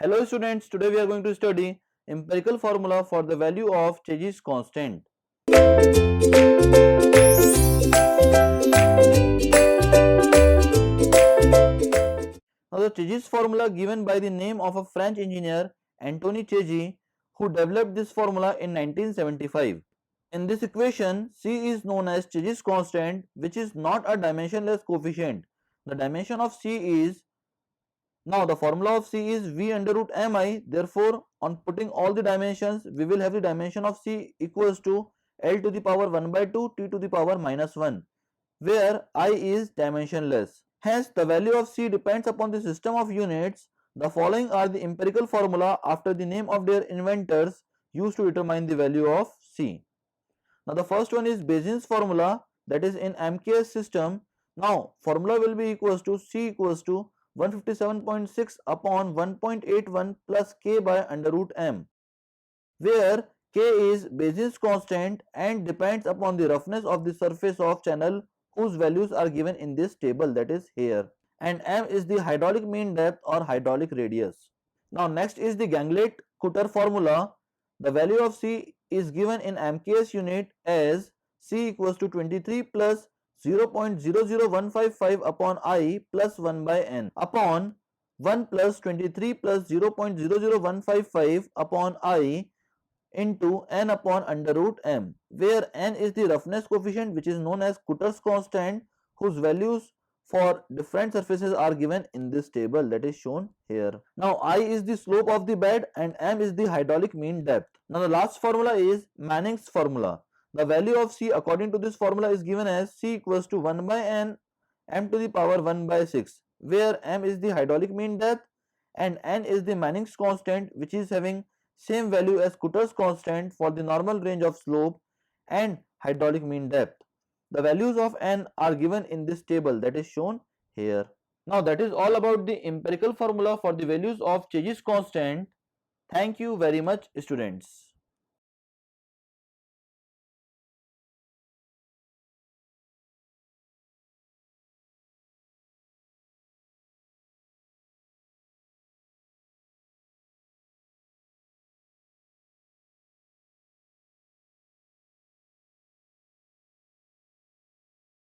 Hello students, today we are going to study empirical formula for the value of Chezy's constant. Now the Chezy's formula given by the name of a French engineer Antoine Chezy, who developed this formula in 1975. In this equation, C is known as Chezy's constant, which is not a dimensionless coefficient. The dimension of C is, now the formula of C is V under root mi. Therefore, on putting all the dimensions, we will have the dimension of C equals to L to the power 1 by 2 T to the power minus 1, where I is dimensionless. Hence, the value of C depends upon the system of units. The following are the empirical formula after the name of their inventors used to determine the value of C. Now, the first one is Bayesians formula, that is in MKS system. Now, formula will be equals to C equals to 157.6 upon 1.81 plus K by under root M, where K is Bayesian's constant and depends upon the roughness of the surface of channel whose values are given in this table, that is here, and M is the hydraulic mean depth or hydraulic radius. Now next is the Ganglit formula. The value of C is given in MKS unit as C equals to 23 plus 0.00155 upon I plus 1 by N upon 1 plus 23 plus 0.00155 upon I into N upon under root M, where N is the roughness coefficient which is known as Cutter's constant, whose values for different surfaces are given in this table, that is shown here. Now I is the slope of the bed and M is the hydraulic mean depth. Now the last formula is Manning's formula. The value of C according to this formula is given as C equals to 1 by N M to the power 1 by 6, where M is the hydraulic mean depth and N is the Manning's constant, which is having same value as Cutter's constant for the normal range of slope and hydraulic mean depth. The values of N are given in this table, that is shown here. Now that is all about the empirical formula for the values of Chezy's constant. Thank you very much, students.